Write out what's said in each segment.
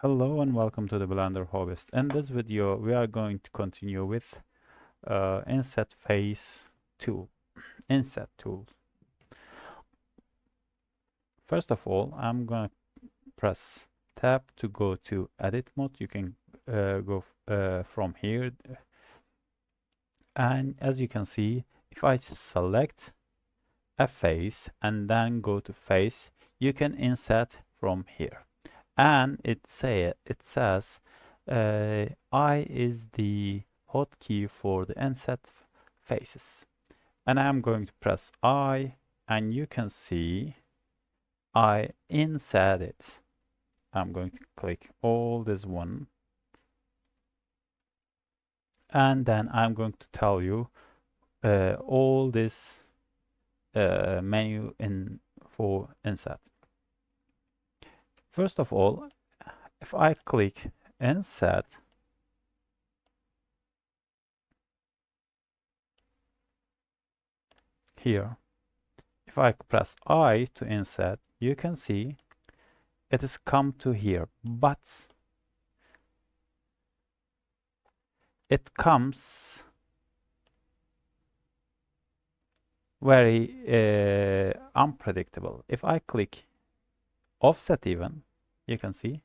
Hello and welcome to the Blender Hobbyist. In this video, we are going to continue with Inset Face tool, Inset tool. First of all, I'm going to press Tab to go to Edit mode. You can go from here, and as you can see, if I select a face and then go to Face, you can insert from here. And it says I is the hotkey for the inset faces, and I'm going to press I, and you can see I insert it. I'm going to click all this one, and then I'm going to tell you all this menu for insert. First of all, if I click insert, here, if I press I to insert, you can see it has come to here, but it comes very unpredictable. If I click offset even, you can see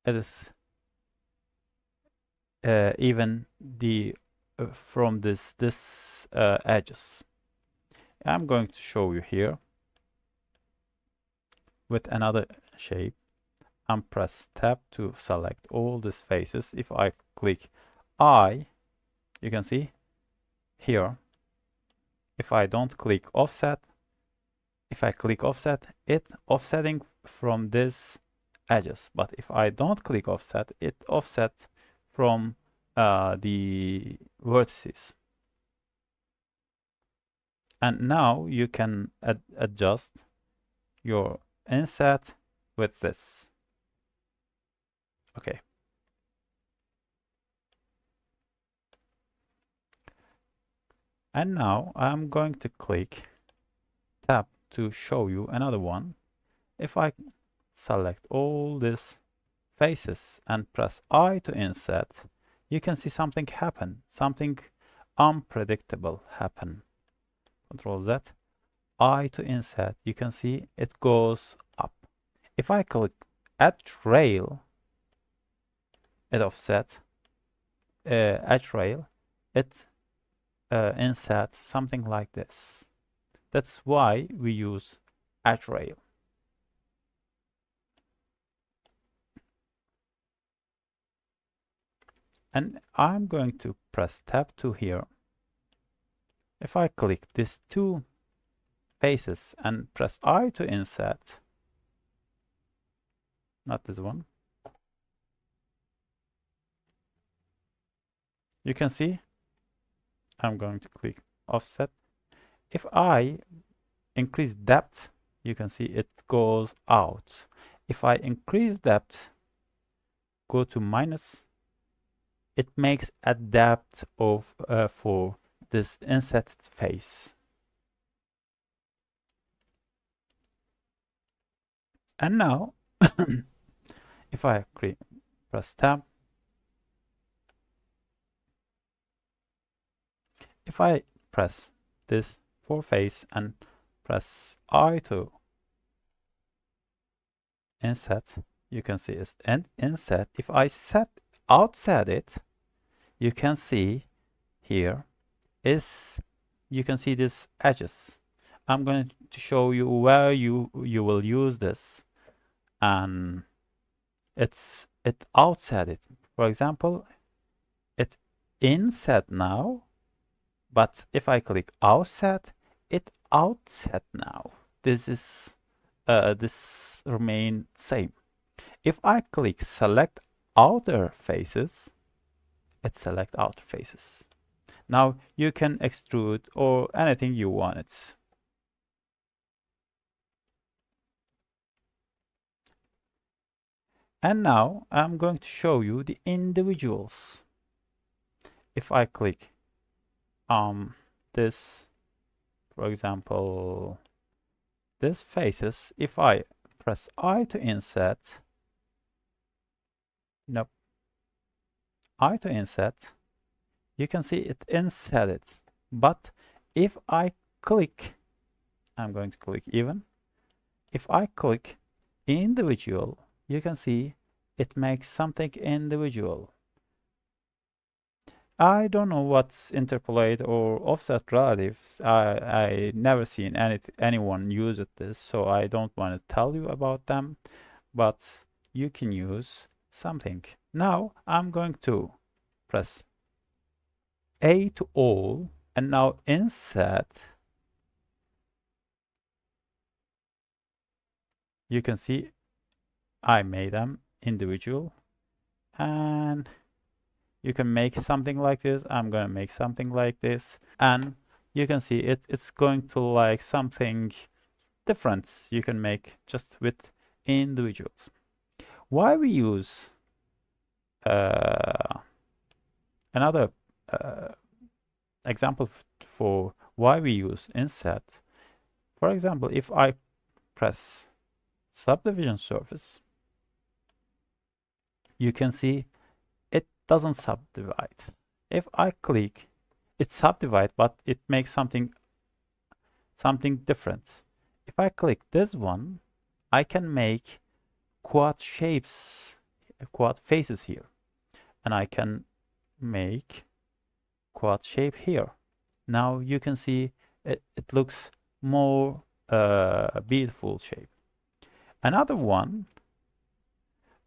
it is even the from this edges. I'm going to show you here with another shape, and press tab to select all these faces. If I click I, you can see here, if I don't click offset, if I click offset, it offsetting from this edges. But if I don't click offset, it offset from the vertices. And now you can adjust your inset with this. Okay. And now I'm going to click tab to show you another one. If I select all these faces and press I to insert, you can see something happen, something unpredictable happen. Control Z, I to insert, you can see it goes up. If I click add rail, it offset, add rail, it insert something like this. That's why we use add rail. And I'm going to press tab 2 here. If I click these two faces and press I to insert, not this one, you can see I'm going to click offset. If I increase depth, you can see it goes out. If I increase depth, go to minus, it makes a depth of for this inset face. And now, if I press tab, if I press this for face and press I to inset, you can see it's inset. If I outset it, you can see here is, you can see these edges. I'm going to show you where you will use this, and it outset it. For example, it inset now, but if I click outset, it outset now. This is this remain same. If I click select outer faces, it select outer faces. Now you can extrude or anything you want it. And now I'm going to show you the individuals. If I click this, for example, this faces, if I press I to insert, Nope. I to inset, you can see it inset it. But if I click, I'm going to click even. If I click individual, you can see it makes something individual. I don't know what's interpolate or offset relatives. I never seen anyone use this, so I don't want to tell you about them, but you can use something. Now I'm going to press A to all, and now inset. You can see I made them individual, and you can make something like this. I'm gonna make something like this, and you can see it's going to like something different you can make just with individuals. Why we use another example for why we use inset. For example, if I press subdivision surface, you can see it doesn't subdivide. If I click, it subdivide, but it makes something different. If I click this one, I can make quad shapes, quad faces here, and I can make quad shape here. Now you can see it looks more beautiful shape. Another one,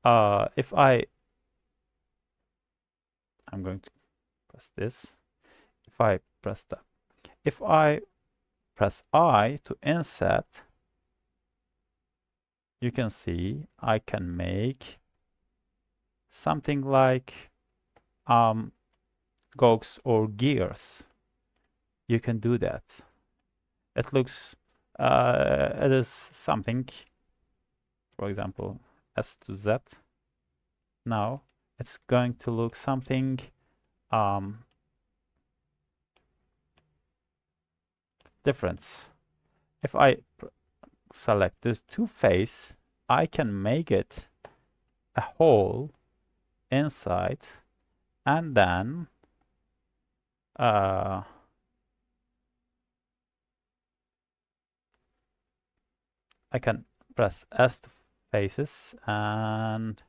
if I'm going to press this. If I press that, if I press I to inset, you can see I can make something like cogs or gears. You can do that. It looks, it is something, for example, S to Z. Now it's going to look something different. If I select this two face, I can make it a hole inside, and then I can press S to faces and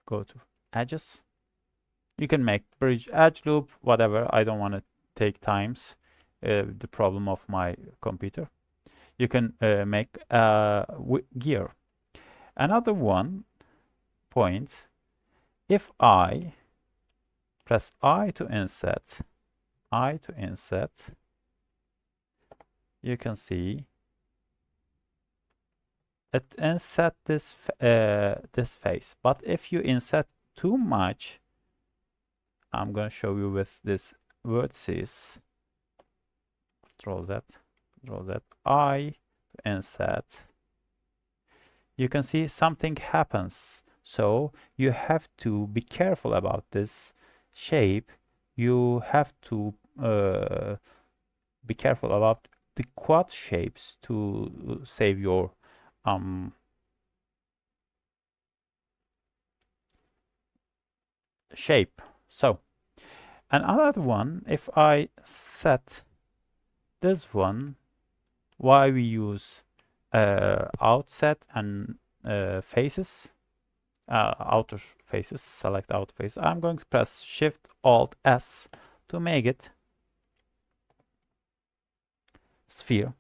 go to edges. You can make bridge, edge loop, whatever. I don't want to take times, the problem of my computer. You can make gear. Another one point, if I press I to inset, you can see it inset this this face. But if you inset too much, I'm going to show you with this vertices. Draw that, I inset. You can see something happens. So you have to be careful about this shape. You have to be careful about the quad shapes to save your shape. So, and another one, if I set this one, why we use outset and faces, outer faces, select outer face. I'm going to press Shift Alt S to make it sphere,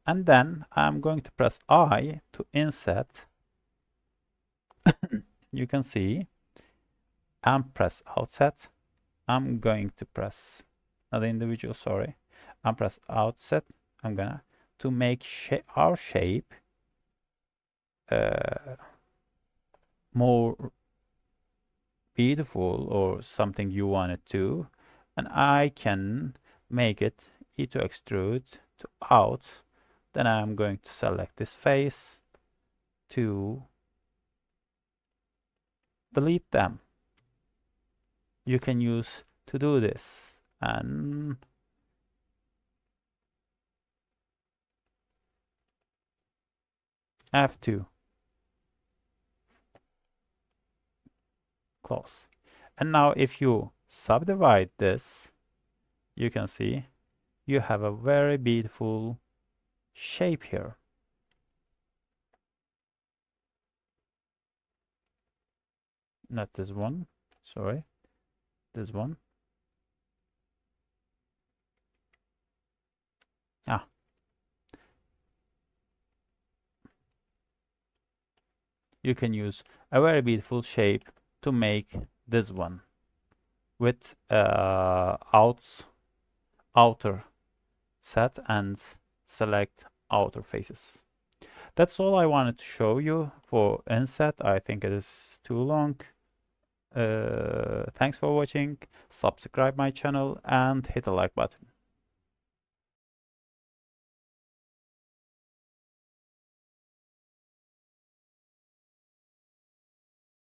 and then I'm going to press I to inset. You can see and press outset. I'm going to press not the individual, sorry. I'm press outset. I'm gonna to make our shape more beautiful or something you want it to, and I can make it E to extrude to out. Then I'm going to select this face to delete them. You can use to do this, and F2. close. And now if you subdivide this, you can see you have a very beautiful shape here. Not this one, sorry, this one. You can use a very beautiful shape to make this one with outer set and select outer faces. That's all I wanted to show you for Inset. I think it is too long. Thanks for watching. Subscribe my channel and hit the like button.